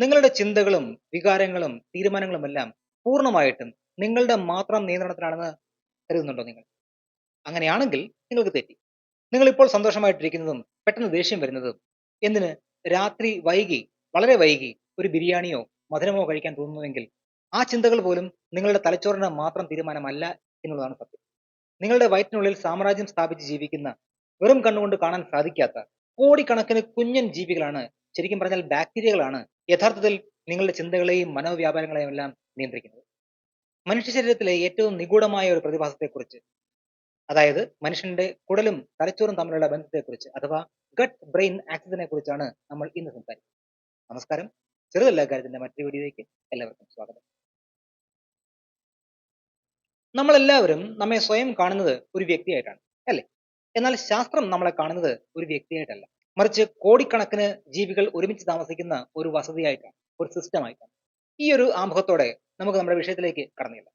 നിങ്ങളുടെ ചിന്തകളും വികാരങ്ങളും തീരുമാനങ്ങളുമെല്ലാം പൂർണ്ണമായിട്ടും നിങ്ങളുടെ മാത്രം നിയന്ത്രണത്തിലാണെന്ന് കരുതുന്നുണ്ടോ നിങ്ങൾ? അങ്ങനെയാണെങ്കിൽ നിങ്ങൾക്ക് തെറ്റി. നിങ്ങൾ ഇപ്പോൾ സന്തോഷമായിട്ടിരിക്കുന്നതും പെട്ടെന്ന് ദേഷ്യം വരുന്നതും എന്തിന് രാത്രി വൈകി വളരെ വൈകി ഒരു ബിരിയാണിയോ മധുരമോ കഴിക്കാൻ തോന്നുന്നുവെങ്കിൽ ആ ചിന്തകൾ പോലും നിങ്ങളുടെ തലച്ചോറിന് മാത്രം തീരുമാനമല്ല എന്നുള്ളതാണ് സത്യം. നിങ്ങളുടെ വയറ്റിനുള്ളിൽ സാമ്രാജ്യം സ്ഥാപിച്ച് ജീവിക്കുന്ന വെറും കണ്ണുകൊണ്ട് കാണാൻ സാധിക്കാത്ത കോടിക്കണക്കിന് കുഞ്ഞൻ ജീവികളാണ്, ശരിക്കും പറഞ്ഞാൽ ബാക്ടീരിയകളാണ് യഥാർത്ഥത്തിൽ നിങ്ങളുടെ ചിന്തകളെയും മനോവ്യാപാരങ്ങളെയും എല്ലാം നിയന്ത്രിക്കുന്നത്. മനുഷ്യ ശരീരത്തിലെ ഏറ്റവും നിഗൂഢമായ ഒരു പ്രതിഭാസത്തെക്കുറിച്ച്, അതായത് മനുഷ്യന്റെ കുടലും തലച്ചോറും തമ്മിലുള്ള ബന്ധത്തെക്കുറിച്ച് അഥവാ ഗട്ട് ബ്രെയിൻ ആക്സിസിനെ കുറിച്ചാണ് നമ്മൾ ഇന്ന് സംസാരിക്കുന്നത്. നമസ്കാരം, ചെറുതല്ല കാര്യത്തിന്റെ മറ്റൊരു വീഡിയോയിലേക്ക് എല്ലാവർക്കും സ്വാഗതം. നമ്മളെല്ലാവരും നമ്മെ സ്വയം കാണുന്നത് ഒരു വ്യക്തിയായിട്ടാണ്, അല്ലേ? എന്നാൽ ശാസ്ത്രം നമ്മളെ കാണുന്നത് ഒരു വ്യക്തിയായിട്ടല്ല, മറിച്ച് കോടിക്കണക്കിന് ജീവികൾ ഒരുമിച്ച് താമസിക്കുന്ന ഒരു വസതിയായിട്ടാണ്, ഒരു സിസ്റ്റം ആയിട്ടാണ്. ഈ ഒരു ആമുഖത്തോടെ നമുക്ക് നമ്മുടെ വിഷയത്തിലേക്ക് കടന്നില്ല.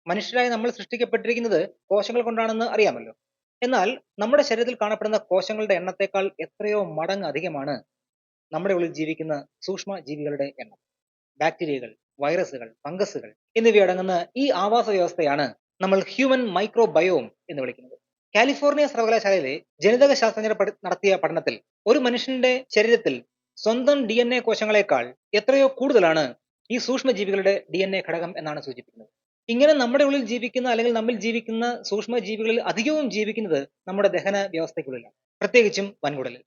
മനുഷ്യരായി നമ്മൾ സൃഷ്ടിക്കപ്പെട്ടിരിക്കുന്നത് കോശങ്ങൾ കൊണ്ടാണെന്ന് അറിയാമല്ലോ. എന്നാൽ നമ്മുടെ ശരീരത്തിൽ കാണപ്പെടുന്ന കോശങ്ങളുടെ എണ്ണത്തേക്കാൾ എത്രയോ മടങ്ങ് അധികമാണ് നമ്മുടെ ഉള്ളിൽ ജീവിക്കുന്ന സൂക്ഷ്മ ജീവികളുടെ എണ്ണം. ബാക്ടീരിയകൾ, വൈറസുകൾ, ഫംഗസുകൾ എന്നിവയടങ്ങുന്ന ഈ ആവാസ വ്യവസ്ഥയാണ് നമ്മൾ ഹ്യൂമൻ മൈക്രോബയോം എന്ന് വിളിക്കുന്നത്. കാലിഫോർണിയ സർവകലാശാലയിലെ ജനിതക ശാസ്ത്രജ്ഞർ നടത്തിയ പഠനത്തിൽ ഒരു മനുഷ്യന്റെ ശരീരത്തിൽ സ്വന്തം DNA കോശങ്ങളെക്കാൾ എത്രയോ കൂടുതലാണ് ഈ സൂക്ഷ്മജീവികളുടെ DNA ഘടകം എന്നാണ് സൂചിപ്പിക്കുന്നത്. ഇങ്ങനെ നമ്മുടെ ഉള്ളിൽ ജീവിക്കുന്ന അല്ലെങ്കിൽ നമ്മിൽ ജീവിക്കുന്ന സൂക്ഷ്മ ജീവികളിൽ അധികവും ജീവിക്കുന്നത് നമ്മുടെ ദഹന വ്യവസ്ഥയ്ക്കുള്ളിലാണ്, പ്രത്യേകിച്ചും വൻകുടലിൽ.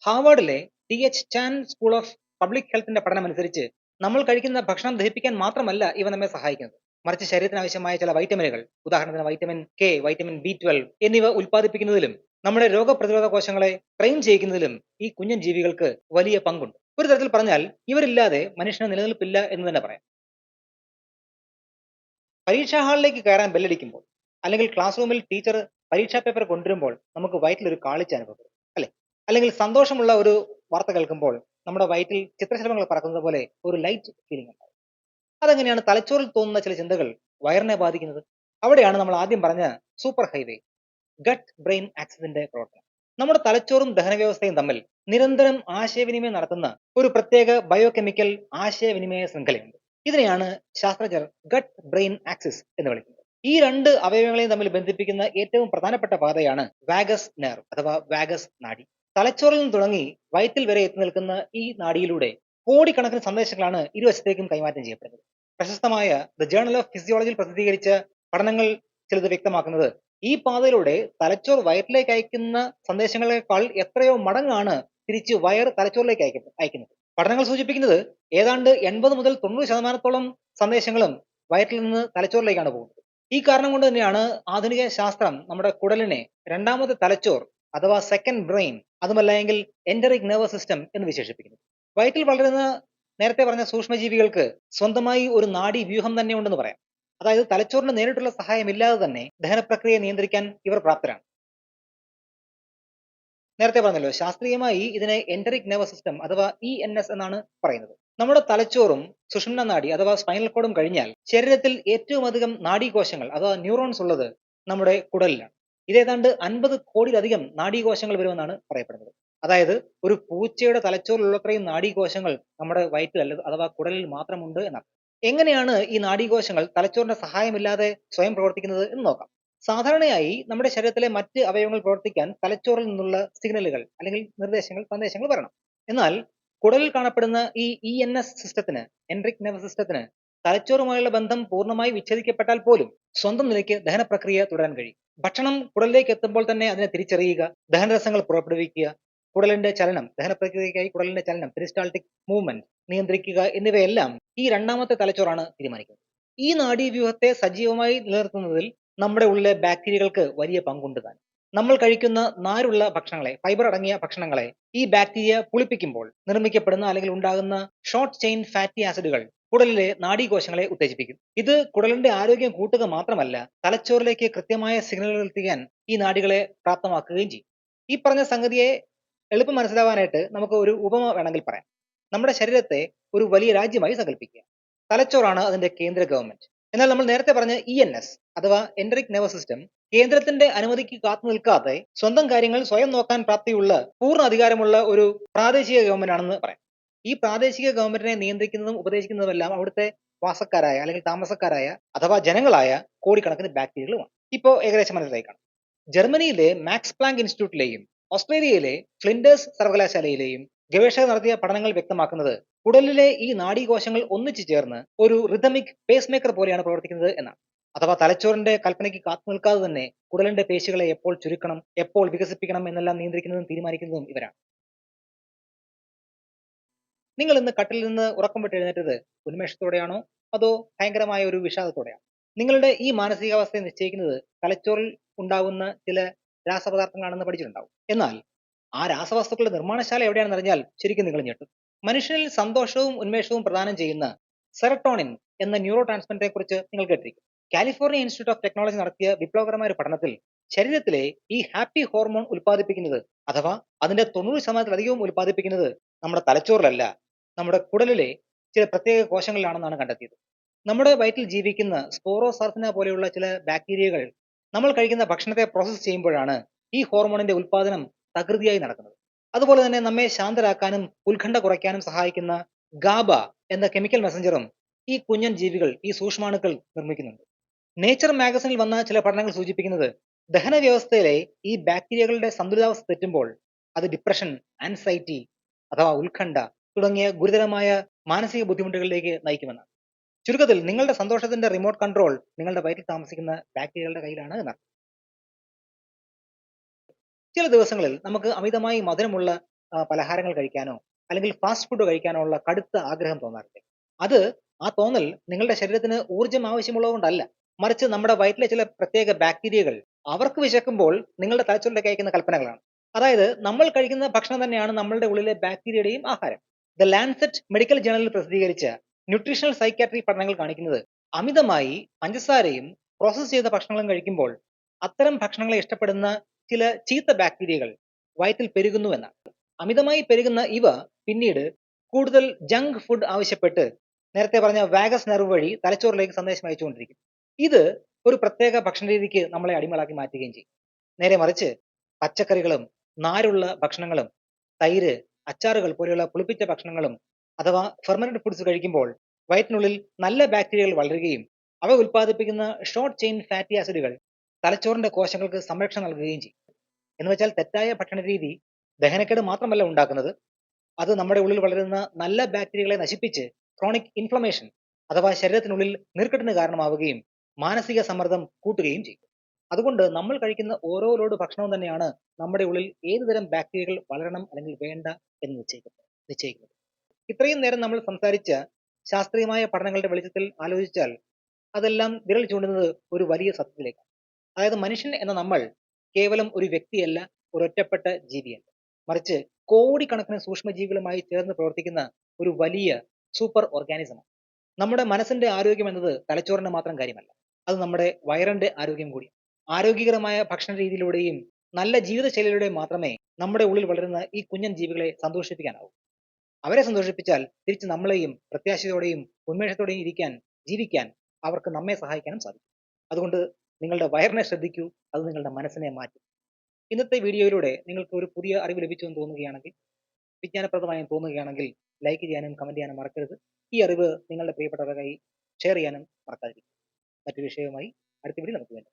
ഹാർവാർഡിലെ TH Chan school of public ഹെൽത്തിന്റെ പഠനമനുസരിച്ച് നമ്മൾ കഴിക്കുന്ന ഭക്ഷണം ദഹിപ്പിക്കാൻ മാത്രമല്ല ഇവ നമ്മെ സഹായിക്കുന്നത്, മറിച്ച് ശരീരത്തിന് ആവശ്യമായ ചില വൈറ്റമിനുകൾ, ഉദാഹരണത്തിന് വൈറ്റമിൻ കെ, വൈറ്റമിൻ B12 എന്നിവ ഉൽപ്പാദിപ്പിക്കുന്നതിലും നമ്മുടെ രോഗപ്രതിരോധ കോശങ്ങളെ ട്രെയിൻ ചെയ്യിക്കുന്നതിലും ഈ കുഞ്ഞൻ ജീവികൾക്ക് വലിയ പങ്കുണ്ട്. ഒരു തരത്തിൽ പറഞ്ഞാൽ ഇവരില്ലാതെ മനുഷ്യന് നിലനിൽപ്പില്ല എന്ന് തന്നെ പറയാം. പരീക്ഷാ ഹാളിലേക്ക് കയറാൻ ബെല്ലടിക്കുമ്പോൾ അല്ലെങ്കിൽ ക്ലാസ് റൂമിൽ ടീച്ചർ പരീക്ഷാ പേപ്പർ കൊണ്ടുവരുമ്പോൾ നമുക്ക് വയറ്റിൽ ഒരു കാളിച്ച അനുഭവപ്പെടും, അല്ലെ? അല്ലെങ്കിൽ സന്തോഷമുള്ള ഒരു വാർത്ത കേൾക്കുമ്പോൾ നമ്മുടെ വയറ്റിൽ ചിത്രശലഭങ്ങൾ പറക്കുന്നത് പോലെ ഒരു ലൈറ്റ് ഫീലിംഗ് ഉണ്ടാവും. അതെങ്ങനെയാണ് തലച്ചോറിൽ തോന്നുന്ന ചില ചിന്തകൾ വയറിനെ ബാധിക്കുന്നത്? അവിടെയാണ് നമ്മൾ ആദ്യം പറഞ്ഞ സൂപ്പർ ഹൈവേ, ഗട്ട് ബ്രെയിൻ ആക്സിസിന്റെ പ്രവർത്തനം. നമ്മുടെ തലച്ചോറും ദഹനവ്യവസ്ഥയും തമ്മിൽ നിരന്തരം ആശയവിനിമയം നടത്തുന്ന ഒരു പ്രത്യേക ബയോകെമിക്കൽ ആശയവിനിമയ ശൃംഖലയുണ്ട്. ഇതിനെയാണ് ശാസ്ത്രജ്ഞർ ഗട്ട് ബ്രെയിൻ ആക്സിസ് എന്ന് വിളിക്കുന്നത്. ഈ രണ്ട് അവയവങ്ങളെയും തമ്മിൽ ബന്ധിപ്പിക്കുന്ന ഏറ്റവും പ്രധാനപ്പെട്ട പാതയാണ് വാഗസ് നെർവ് അഥവാ വാഗസ് നാഡി. തലച്ചോറിൽ നിന്ന് തുടങ്ങി വയറ്റിൽ വരെ എത്തി നിൽക്കുന്ന ഈ നാഡിയിലൂടെ കോടിക്കണക്കിന് സന്ദേശങ്ങളാണ് ഇരുവശത്തേക്കും കൈമാറ്റം ചെയ്യപ്പെടുന്നത്. പ്രശസ്തമായ ദ ജേണൽ ഓഫ് ഫിസിയോളജിയിൽ പ്രസിദ്ധീകരിച്ച പഠനങ്ങൾ ചിലത് വ്യക്തമാക്കുന്നത് ഈ പാതയിലൂടെ തലച്ചോർ വയറ്റിലേക്ക് അയക്കുന്ന സന്ദേശങ്ങളെക്കാൾ എത്രയോ മടങ്ങാണ് തിരിച്ച് വയർ തലച്ചോറിലേക്ക് അയക്കുന്നത്. പഠനങ്ങൾ സൂചിപ്പിക്കുന്നത് ഏതാണ്ട് 80 മുതൽ 90% സന്ദേശങ്ങളും വയറ്റിൽ നിന്ന് തലച്ചോറിലേക്കാണ് പോകുന്നത്. ഈ കാരണം കൊണ്ട് തന്നെയാണ് ആധുനിക ശാസ്ത്രം നമ്മുടെ കുടലിനെ രണ്ടാമത്തെ തലച്ചോർ അഥവാ സെക്കൻഡ് ബ്രെയിൻ, അതുമല്ലെങ്കിൽ എന്ററിക് നെർവസ് സിസ്റ്റം എന്ന് വിശേഷിപ്പിക്കുന്നത്. വയറ്റിൽ വളരുന്ന നേരത്തെ പറഞ്ഞ സൂക്ഷ്മജീവികൾക്ക് സ്വന്തമായി ഒരു നാഡി വ്യൂഹം തന്നെ ഉണ്ടെന്ന് പറയാം. അതായത് തലച്ചോറിന് നേരിട്ടുള്ള സഹായമില്ലാതെ തന്നെ ദഹനപ്രക്രിയയെ നിയന്ത്രിക്കാൻ ഇവർ പ്രാപ്തരാണ്. നേരത്തെ പറഞ്ഞല്ലോ, ശാസ്ത്രീയമായി ഇതിനെ എന്ററിക് നെർവസ് സിസ്റ്റം അഥവാ ENS എന്നാണ് പറയുന്നത്. നമ്മുടെ തലച്ചോറും സുഷുമ്ന നാഡി അഥവാ സ്പൈനൽ കോഡും കഴിഞ്ഞാൽ ശരീരത്തിൽ ഏറ്റവും അധികം നാഡീകോശങ്ങൾ അഥവാ ന്യൂറോൺസ് ഉള്ളത് നമ്മുടെ കുടലിലാണ്. ഇതേതാണ്ട് 50 കോടിയിലധികം നാഡീകോശങ്ങൾ വരുമെന്നാണ് പറയപ്പെടുന്നത്. അതായത് ഒരു പൂച്ചയുടെ തലച്ചോറിലുള്ളത്രയും നാഡീകോശങ്ങൾ നമ്മുടെ വയറ്റിൽ അഥവാ കുടലിൽ മാത്രമുണ്ട് എന്നാണ്. എങ്ങനെയാണ് ഈ നാഡീകോശങ്ങൾ തലച്ചോറിന്റെ സഹായമില്ലാതെ സ്വയം പ്രവർത്തിക്കുന്നത് എന്ന് നോക്കാം. സാധാരണയായി നമ്മുടെ ശരീരത്തിലെ മറ്റ് അവയവങ്ങൾ പ്രവർത്തിക്കാൻ തലച്ചോറിൽ നിന്നുള്ള സിഗ്നലുകൾ അല്ലെങ്കിൽ സന്ദേശങ്ങൾ വരണം. എന്നാൽ കുടലിൽ കാണപ്പെടുന്ന ഈ ENS സിസ്റ്റത്തിന്, എൻട്രിക് നെർവസ് സിസ്റ്റത്തിന്, തലച്ചോറുമായുള്ള ബന്ധം പൂർണ്ണമായി വിച്ഛേദിക്കപ്പെട്ടാൽ പോലും സ്വന്തം നിലയ്ക്ക് ദഹന പ്രക്രിയ തുടരാൻ കഴിയും. ഭക്ഷണം കുടലിലേക്ക് എത്തുമ്പോൾ തന്നെ അതിനെ തിരിച്ചറിയുക, ദഹനരസങ്ങൾ പുറപ്പെടുവിക്കുക, കുടലിന്റെ ചലനം, ദഹന പ്രക്രിയയ്ക്കായി കുടലിന്റെ ചലനം, പെരിസ്റ്റാൾട്ടിക് മൂവ്മെന്റ് നിയന്ത്രിക്കുക എന്നിവയെല്ലാം ഈ രണ്ടാമത്തെ തലച്ചോറാണ് തീരുമാനിക്കുന്നത്. ഈ നാഡീവ്യൂഹത്തെ സജീവമായി നിലനിർത്തുന്നതിൽ നമ്മുടെ ഉള്ളിലെ ബാക്ടീരിയകൾക്ക് വലിയ പങ്കുണ്ട് താൻ. നമ്മൾ കഴിക്കുന്ന നാരുള്ള ഭക്ഷണങ്ങളെ, ഫൈബർ അടങ്ങിയ ഭക്ഷണങ്ങളെ ഈ ബാക്ടീരിയ പുളിപ്പിക്കുമ്പോൾ നിർമ്മിക്കപ്പെടുന്ന അല്ലെങ്കിൽ ഉണ്ടാകുന്ന ഷോർട്ട് ചെയിൻ ഫാറ്റി ആസിഡുകൾ കുടലിലെ നാഡീകോശങ്ങളെ ഉത്തേജിപ്പിക്കും. ഇത് കുടലിന്റെ ആരോഗ്യം കൂട്ടുക മാത്രമല്ല, തലച്ചോറിലേക്ക് കൃത്യമായ സിഗ്നലുകൾ എത്തിക്കാൻ ഈ നാഡികളെ പ്രാപ്തമാക്കുകയും ചെയ്യും. ഈ പറഞ്ഞ സംഗതിയെ എളുപ്പം മനസ്സിലാവാനായിട്ട് നമുക്ക് ഒരു ഉപമ വേണമെങ്കിൽ പറയാം. നമ്മുടെ ശരീരത്തെ ഒരു വലിയ രാജ്യമായി സങ്കല്പിക്കുക. തലച്ചോറാണ് അതിന്റെ കേന്ദ്ര ഗവൺമെന്റ്. എന്നാൽ നമ്മൾ നേരത്തെ പറഞ്ഞ ENS അഥവാ എന്ററിക് നെർവസ് സിസ്റ്റം കേന്ദ്രത്തിന്റെ അനുമതിക്ക് കാത്തു നിൽക്കാതെ സ്വന്തം കാര്യങ്ങൾ സ്വയം നോക്കാൻ പ്രാപ്തിയുള്ള പൂർണ്ണ അധികാരമുള്ള ഒരു പ്രാദേശിക ഗവൺമെന്റ് ആണെന്ന് പറയാം. ഈ പ്രാദേശിക ഗവൺമെന്റിനെ നിയന്ത്രിക്കുന്നതും ഉപദേശിക്കുന്നതുമെല്ലാം അവിടുത്തെ വാസക്കാരായ അല്ലെങ്കിൽ താമസക്കാരായ അഥവാ ജനങ്ങളായ കോടിക്കണക്കിന് ബാക്ടീരിയകളുമാണ്. ഇപ്പോ ഏകദേശം മനസ്സിലായി കാണും. ജർമ്മനിയിലെ മാക്സ് പ്ലാങ്ക് ഇൻസ്റ്റിറ്റ്യൂട്ടിലെയും ഓസ്ട്രേലിയയിലെ ഫ്ലിൻഡേഴ്സ് സർവകലാശാലയിലെയും ഗവേഷകർ നടത്തിയ പഠനങ്ങൾ വ്യക്തമാക്കുന്നത് കുടലിലെ ഈ നാഡീകോശങ്ങൾ ഒന്നിച്ചു ചേർന്ന് ഒരു റിതമിക് പേസ് മേക്കർ പോലെയാണ് പ്രവർത്തിക്കുന്നത് എന്നാണ്. അഥവാ തലച്ചോറിന്റെ കൽപ്പനയ്ക്ക് കാത്തു നിൽക്കാതെ തന്നെ കുടലിന്റെ പേശികളെ എപ്പോൾ ചുരുക്കണം, എപ്പോൾ വികസിപ്പിക്കണം എന്നെല്ലാം നിയന്ത്രിക്കുന്നതും തീരുമാനിക്കുന്നതും ഇവരാണ്. നിങ്ങൾ ഇന്ന് കട്ടിലിൽ നിന്ന് ഉറക്കം വിട്ട് എഴുന്നേറ്റത് ഉന്മേഷത്തോടെയാണോ അതോ ഭയങ്കരമായ ഒരു വിഷാദത്തോടെയാണോ? നിങ്ങളുടെ ഈ മാനസികാവസ്ഥയെ നിശ്ചയിക്കുന്നത് തലച്ചോറിൽ ഉണ്ടാകുന്ന ചില രാസപദാർത്ഥങ്ങളാണെന്ന് പഠിച്ചിട്ടുണ്ടാവും. എന്നാൽ ആ രാസവസ്തുക്കളുടെ നിർമ്മാണശാല എവിടെയാണെന്ന് അറിഞ്ഞാൽ ശരിക്കും നിങ്ങൾ ഞെട്ടും. മനുഷ്യനിൽ സന്തോഷവും ഉന്മേഷവും പ്രദാനം ചെയ്യുന്ന സെറട്ടോണിൻ എന്ന ന്യൂറോ ട്രാൻസ്മിറ്ററെ കുറിച്ച് നിങ്ങൾ കേട്ടിരിക്കും. കാലിഫോർണിയ ഇൻസ്റ്റിറ്റ്യൂട്ട് ഓഫ് ടെക്നോളജി നടത്തിയ വിപ്ലവകരമായ ഒരു പഠനത്തിൽ ശരീരത്തിലെ ഈ ഹാപ്പി ഹോർമോൺ ഉൽപ്പാദിപ്പിക്കുന്നത് അഥവാ അതിന്റെ 90% ഉൽപ്പാദിപ്പിക്കുന്നത് നമ്മുടെ തലച്ചോറിലല്ല, നമ്മുടെ കുടലിലെ ചില പ്രത്യേക കോശങ്ങളിലാണെന്നാണ് കണ്ടെത്തിയത്. നമ്മുടെ വയറ്റിൽ ജീവിക്കുന്ന സ്പോറോസാർസിന പോലെയുള്ള ചില ബാക്ടീരിയകൾ നമ്മൾ കഴിക്കുന്ന ഭക്ഷണത്തെ പ്രോസസ്സ് ചെയ്യുമ്പോഴാണ് ഈ ഹോർമോണിന്റെ ഉൽപ്പാദനം തകൃതിയായി നടക്കുന്നത്. അതുപോലെ തന്നെ നമ്മെ ശാന്തരാക്കാനും ഉത്കണ്ഠ കുറയ്ക്കാനും സഹായിക്കുന്ന ഗാബ എന്ന കെമിക്കൽ മെസഞ്ചറും ഈ കുഞ്ഞൻ ജീവികൾ, ഈ സൂക്ഷ്മാണുക്കൾ നിർമ്മിക്കുന്നുണ്ട്. നേച്ചർ മാഗസിനിൽ വന്ന ചില പഠനങ്ങൾ സൂചിപ്പിക്കുന്നത് ദഹന വ്യവസ്ഥയിലെ ഈ ബാക്ടീരിയകളുടെ സന്തുലിതാവസ്ഥ തെറ്റുമ്പോൾ അത് ഡിപ്രഷൻ, ആൻസൈറ്റി അഥവാ ഉത്കണ്ഠ തുടങ്ങിയ ഗുരുതരമായ മാനസിക ബുദ്ധിമുട്ടുകളിലേക്ക് നയിക്കുമെന്നാണ്. ചുരുക്കത്തിൽ നിങ്ങളുടെ സന്തോഷത്തിന്റെ റിമോട്ട് കൺട്രോൾ നിങ്ങളുടെ വയറ്റിൽ താമസിക്കുന്ന ബാക്ടീരിയകളുടെ കയ്യിലാണ് എന്നർത്ഥം. ചില ദിവസങ്ങളിൽ നമുക്ക് അമിതമായി മധുരമുള്ള പലഹാരങ്ങൾ കഴിക്കാനോ അല്ലെങ്കിൽ ഫാസ്റ്റ് ഫുഡ് കഴിക്കാനോ ഉള്ള കടുത്ത ആഗ്രഹം തോന്നാറുണ്ട്. അത് ആ തോന്നൽ നിങ്ങളുടെ ശരീരത്തിന് ഊർജ്ജം ആവശ്യമുള്ളതുകൊണ്ടല്ല, മറിച്ച് നമ്മുടെ വയറ്റിലെ ചില പ്രത്യേക ബാക്ടീരിയകൾ അവർക്ക് വിശക്കുമ്പോൾ നിങ്ങളുടെ തലച്ചോറിലേക്ക് അയക്കുന്ന കൽപ്പനകളാണ്. അതായത് നമ്മൾ കഴിക്കുന്ന ഭക്ഷണം തന്നെയാണ് നമ്മളുടെ ഉള്ളിലെ ബാക്ടീരിയയുടെയും ആഹാരം. ദ ലാൻസെറ്റ് മെഡിക്കൽ ജേണലിൽ പ്രസിദ്ധീകരിച്ച ന്യൂട്രീഷണൽ സൈക്കാട്രി പഠനങ്ങൾ കാണിക്കുന്നത് അമിതമായി പഞ്ചസാരയും പ്രോസസ് ചെയ്ത ഭക്ഷണങ്ങളും കഴിക്കുമ്പോൾ അത്തരം ഭക്ഷണങ്ങളെ ഇഷ്ടപ്പെടുന്ന ചില ചീത്ത ബാക്ടീരിയകൾ വയറ്റിൽ പെരുകുന്നു എന്നാണ്. അമിതമായി പെരുകുന്ന ഇവ പിന്നീട് കൂടുതൽ ജങ്ക് ഫുഡ് ആവശ്യപ്പെട്ട് നേരത്തെ പറഞ്ഞ വാഗസ് നെർവ് വഴി തലച്ചോറിലേക്ക് സന്ദേശം അയച്ചുകൊണ്ടിരിക്കും. ഇത് ഒരു പ്രത്യേക ഭക്ഷണ രീതിക്ക് നമ്മളെ അടിമകളാക്കി മാറ്റുകയും ചെയ്യും. നേരെ മറിച്ച് പച്ചക്കറികളും നാരുള്ള ഭക്ഷണങ്ങളും തൈര്, അച്ചാറുകൾ പോലെയുള്ള പുളിപ്പിച്ച ഭക്ഷണങ്ങളും അഥവാ ഫെർമന്റഡ് ഫുഡ്സ് കഴിക്കുമ്പോൾ വയറ്റിനുള്ളിൽ നല്ല ബാക്ടീരിയകൾ വളരുകയും അവ ഉൽപ്പാദിപ്പിക്കുന്ന ഷോർട്ട് ചെയിൻ ഫാറ്റി ആസിഡുകൾ തലച്ചോറിന്റെ കോശങ്ങൾക്ക് സംരക്ഷണം നൽകുകയും ചെയ്യും. എന്ന് വെച്ചാൽ തെറ്റായ ഭക്ഷണ രീതി ദഹനക്കേട് മാത്രമല്ല ഉണ്ടാക്കുന്നത്, അത് നമ്മുടെ ഉള്ളിൽ വളരുന്ന നല്ല ബാക്ടീരിയകളെ നശിപ്പിച്ച് ക്രോണിക് ഇൻഫ്ലമേഷൻ അഥവാ ശരീരത്തിനുള്ളിൽ നീർക്കെട്ടിന് കാരണമാവുകയും മാനസിക സമ്മർദ്ദം കൂട്ടുകയും ചെയ്യും. അതുകൊണ്ട് നമ്മൾ കഴിക്കുന്ന ഓരോ ലോഡ് ഭക്ഷണവും തന്നെയാണ് നമ്മുടെ ഉള്ളിൽ ഏതുതരം ബാക്ടീരിയകൾ വളരണം അല്ലെങ്കിൽ വേണ്ട എന്ന് നിശ്ചയിക്കുന്നത്. ഇത്രയും നേരം നമ്മൾ സംസാരിച്ച ശാസ്ത്രീയമായ പഠനങ്ങളുടെ വെളിച്ചത്തിൽ ആലോചിച്ചാൽ അതെല്ലാം വിരൽ ചൂണ്ടുന്നത് ഒരു വലിയ സത്യത്തിലേക്കാണ്. അതായത് മനുഷ്യൻ എന്ന നമ്മൾ കേവലം ഒരു വ്യക്തിയല്ല, ഒരൊറ്റപ്പെട്ട ജീവിയല്ല, മറിച്ച് കോടിക്കണക്കിന് സൂക്ഷ്മജീവികളുമായി ചേർന്ന് പ്രവർത്തിക്കുന്ന ഒരു വലിയ സൂപ്പർ ഓർഗാനിസമാണ്. നമ്മുടെ മനസ്സിന്റെ ആരോഗ്യം എന്നത് തലച്ചോറിന്റെ മാത്രം കാര്യമല്ല, അത് നമ്മുടെ വയറിന്റെ ആരോഗ്യം കൂടി. ആരോഗ്യകരമായ ഭക്ഷണ രീതിയിലൂടെയും നല്ല ജീവിതശൈലിയിലൂടെയും മാത്രമേ നമ്മുടെ ഉള്ളിൽ വളരുന്ന ഈ കുഞ്ഞൻ ജീവികളെ സന്തോഷിപ്പിക്കാനാവൂ. അവരെ സന്തോഷിപ്പിച്ചാൽ തിരിച്ച് നമ്മളെയും പ്രത്യാശയോടെയും ഉന്മേഷത്തോടെയും ജീവിക്കാൻ അവർക്ക് നമ്മെ സഹായിക്കാനും സാധിക്കും. അതുകൊണ്ട് നിങ്ങളുടെ വയറിനെ ശ്രദ്ധിക്കൂ, അത് നിങ്ങളുടെ മനസ്സിനെ മാറ്റും. ഇന്നത്തെ വീഡിയോയിലൂടെ നിങ്ങൾക്ക് ഒരു പുതിയ അറിവ് ലഭിച്ചു എന്ന് തോന്നുകയാണെങ്കിൽ, വിജ്ഞാനപ്രദമായും തോന്നുകയാണെങ്കിൽ ലൈക്ക് ചെയ്യാനും കമന്റ് ചെയ്യാനും മറക്കരുത്. ഈ അറിവ് നിങ്ങളുടെ പ്രിയപ്പെട്ടവർക്കായി ഷെയർ ചെയ്യാനും മറക്കാതിരിക്കും. മറ്റൊരു വിഷയവുമായി അടുത്ത വീഡിയോ നമുക്ക് വേണ്ടി